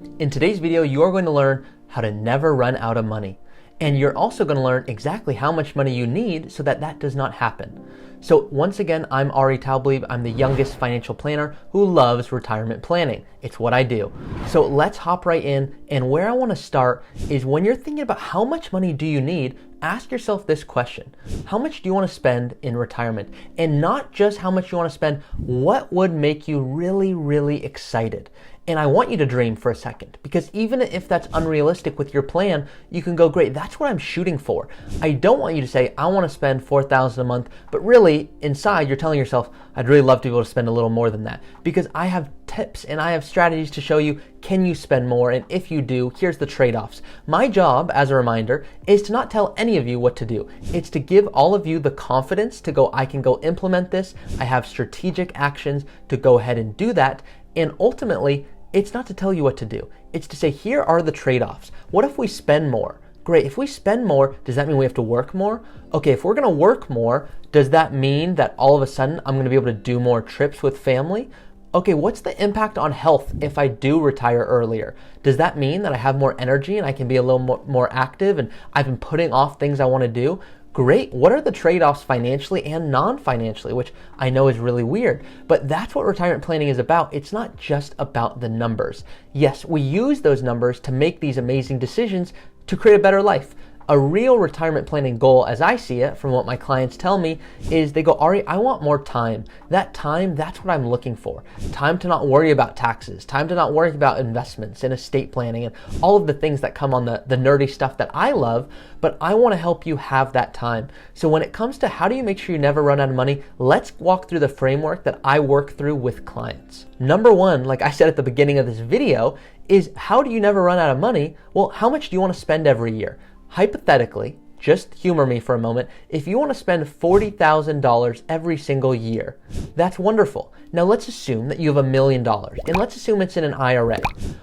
In today's video, you are going to learn how to never run out of money. And you're also going to learn exactly how much money you need so that that does not happen. So once again, I'm Taublieb. I'm the youngest financial planner who loves retirement planning. It's what I do. So let's hop right in. And where I want to start is when you're thinking about how much money do you need, ask yourself this question. How much do you want to spend in retirement? And not just how much you want to spend, what would make you really, really excited? And I want you to dream for a second, because even if that's unrealistic with your plan, you can go, great, that's what I'm shooting for. I don't want you to say, I want to spend $4,000 a month, but really inside you're telling yourself, I'd really love to be able to spend a little more than that, because I have tips and I have strategies to show you, can you spend more? And if you do, here's the trade-offs. My job, as a reminder, is to not tell any of you what to do. It's to give all of you the confidence to go, I can go implement this. I have strategic actions to go ahead and do that. And ultimately, it's not to tell you what to do. It's to say, here are the trade-offs. What if we spend more? Great, if we spend more, does that mean we have to work more? Okay, if we're gonna work more, does that mean that all of a sudden I'm gonna be able to do more trips with family? Okay, what's the impact on health if I do retire earlier? Does that mean that I have more energy and I can be a little more active and I've been putting off things I wanna do? Great. What are the trade-offs financially and non-financially, which I know is really weird, but that's what retirement planning is about. It's not just about the numbers. Yes, we use those numbers to make these amazing decisions to create a better life. A real retirement planning goal, as I see it from what my clients tell me, is they go, Ari, I want more time. That time, that's what I'm looking for. Time to not worry about taxes, time to not worry about investments and estate planning and all of the things that come on the nerdy stuff that I love, but I want to help you have that time. So when it comes to how do you make sure you never run out of money, let's walk through the framework that I work through with clients. Number one, like I said at the beginning of this video, is how do you never run out of money? Well, how much do you want to spend every year? Hypothetically, just humor me for a moment, if you want to spend $40,000 every single year, that's wonderful. Now let's assume that you have $1 million, and let's assume it's in an IRA.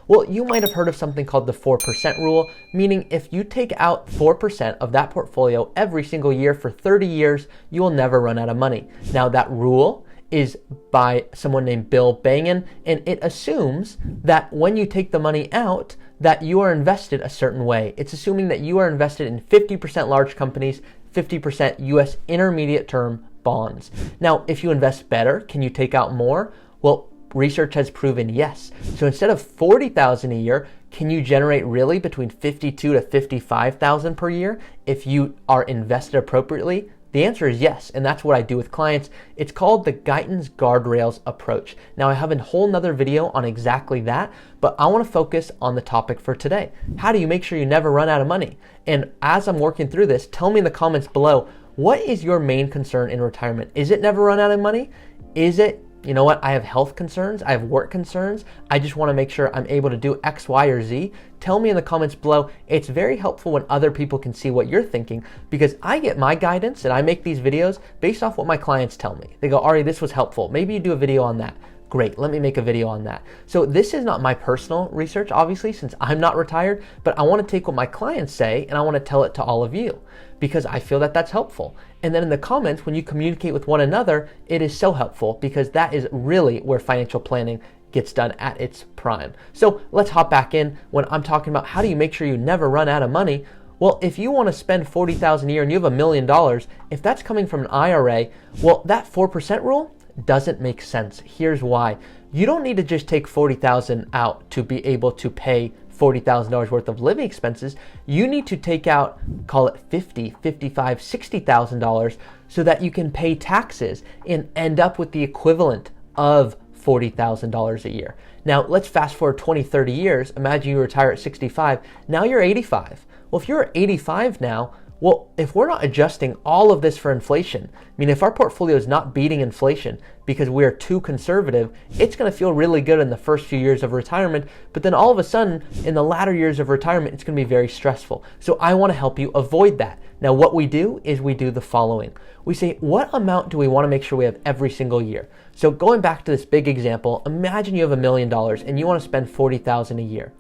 Well, you might have heard of something called the 4% rule, meaning if you take out 4% of that portfolio every single year for 30 years, you will never run out of money. Now that rule is by someone named Bill Bangan, and it assumes that when you take the money out, that you are invested a certain way. It's assuming that you are invested in 50% large companies, 50% US intermediate term bonds. Now, if you invest better, can you take out more? Well, research has proven yes. So instead of $40,000 a year, can you generate really between $52,000 to $55,000 per year if you are invested appropriately? The answer is yes, and that's what I do with clients. It's called the Guyton's Guardrails approach. Now I have a whole nother video on exactly that, but I want to focus on the topic for today. How do you make sure you never run out of money? And as I'm working through this, tell me in the comments below, what is your main concern in retirement? Is it never run out of money? Is it, you know what, I have health concerns, I have work concerns, I just want to make sure I'm able to do X, Y, or Z? Tell me in the comments below. It's very helpful when other people can see what you're thinking, because I get my guidance and I make these videos based off what my clients tell me. They go, Ari, this was helpful. Maybe you do a video on that. Great, let me make a video on that. So this is not my personal research, obviously, since I'm not retired, but I want to take what my clients say and I want to tell it to all of you because I feel that that's helpful. And then in the comments, when you communicate with one another, it is so helpful because that is really where financial planning gets done at its prime. So let's hop back in when I'm talking about how do you make sure you never run out of money. Well, if you want to spend $40,000 a year and you have $1 million, if that's coming from an IRA, well, that 4% rule doesn't make sense. Here's why. You don't need to just take $40,000 out to be able to pay $40,000 worth of living expenses. You need to take out, call it $50,000, $55,000, $60,000 so that you can pay taxes and end up with the equivalent of $40,000 a year. Now let's fast forward 20, 30 years. Imagine you retire at 65. Now you're 85. Well, if you're 85 now, well, if we're not adjusting all of this for inflation, I mean, if our portfolio is not beating inflation because we're too conservative, it's going to feel really good in the first few years of retirement, but then all of a sudden, in the latter years of retirement, it's going to be very stressful. So I want to help you avoid that. Now, what we do is we do the following. We say, what amount do we want to make sure we have every single year? So going back to this big example, imagine you have $1 million and you want to spend $40,000 a year.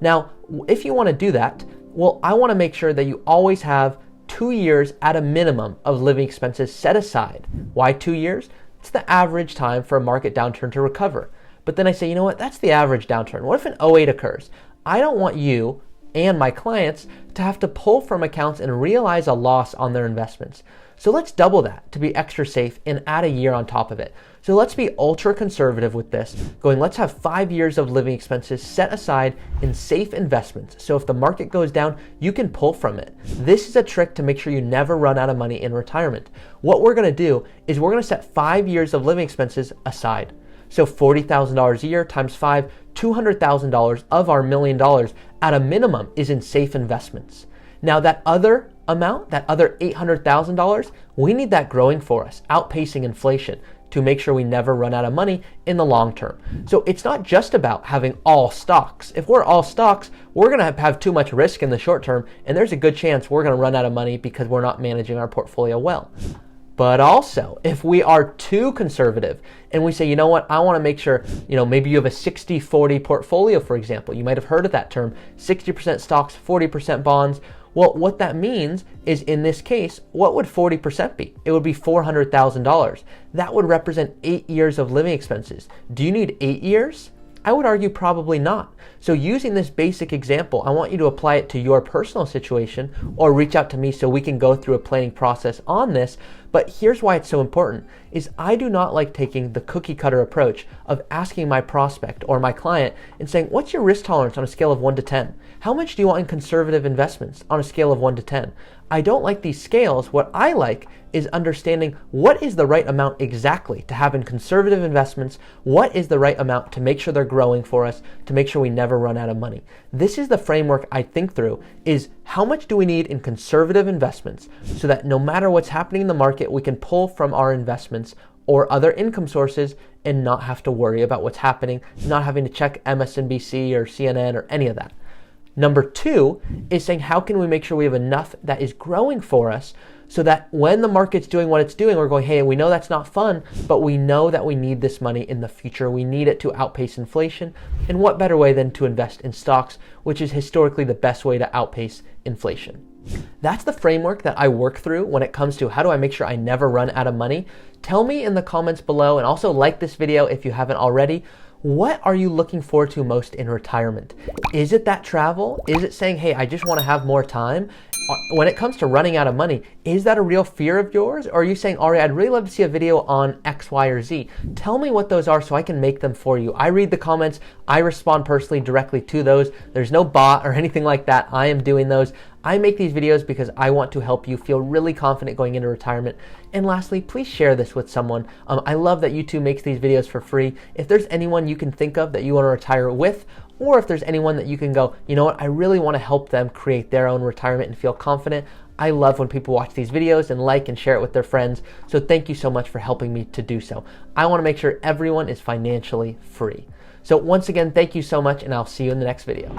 Now, if you want to do that, well, I want to make sure that you always have 2 years at a minimum of living expenses set aside. Why 2 years? It's the average time for a market downturn to recover. but then I say, you know what, that's the average downturn. What if an '08 occurs? I don't want you and my clients to have to pull from accounts and realize a loss on their investments. So let's double that to be extra safe and add a year on top of it. So let's be ultra conservative with this, going, let's have 5 years of living expenses set aside in safe investments. So if the market goes down, you can pull from it. This is a trick to make sure you never run out of money in retirement. What we're gonna do is we're gonna set 5 years of living expenses aside. So $40,000 a year times 5, $200,000 of our $1 million at a minimum is in safe investments. Now that other amount, that other $800,000, we need that growing for us, outpacing inflation to make sure we never run out of money in the long term. So it's not just about having all stocks. If we're all stocks, we're gonna have too much risk in the short term, and there's a good chance we're gonna run out of money because we're not managing our portfolio well. But also, if we are too conservative and we say, you know what, I want to make sure, maybe you have a 60-40 portfolio, for example. You might have heard of that term, 60% stocks, 40% bonds. Well, what that means is, in this case, what would 40% be? It would be $400,000. That would represent 8 years of living expenses. Do you need 8 years? I would argue probably not. So using this basic example, I want you to apply it to your personal situation or reach out to me so we can go through a planning process on this. But here's why it's so important, is I do not like taking the cookie cutter approach of asking my prospect or my client and saying, what's your risk tolerance on a scale of 1 to 10? How much do you want in conservative investments on a scale of 1 to 10? I don't like these scales. What I like is understanding what is the right amount exactly to have in conservative investments, what is the right amount to make sure they're growing for us, to make sure we never run out of money. This is the framework I think through, is how much do we need in conservative investments so that no matter what's happening in the market, we can pull from our investments or other income sources and not have to worry about what's happening, not having to check MSNBC or CNN or any of that. Number 2 is saying, how can we make sure we have enough that is growing for us so that when the market's doing what it's doing, we're going, hey, we know that's not fun, but we know that we need this money in the future. We need it to outpace inflation. And what better way than to invest in stocks, which is historically the best way to outpace inflation. That's the framework that I work through when it comes to how do I make sure I never run out of money. Tell me in the comments below, and also like this video if you haven't already. What are you looking forward to most in retirement? Is it that travel? Is it saying, hey, I just want to have more time? When it comes to running out of money, is that a real fear of yours? Or are you saying, Ari, I'd really love to see a video on X, Y, or Z. Tell me what those are so I can make them for you. I read the comments. I respond personally directly to those. There's no bot or anything like that. I am doing those. I make these videos because I want to help you feel really confident going into retirement. And lastly, please share this with someone. I love that YouTube makes these videos for free. If there's anyone you can think of that you want to retire with, or if there's anyone that you can go, you know what, I really want to help them create their own retirement and feel confident. I love when people watch these videos and like and share it with their friends. So thank you so much for helping me to do so. I want to make sure everyone is financially free. So once again, thank you so much, and I'll see you in the next video.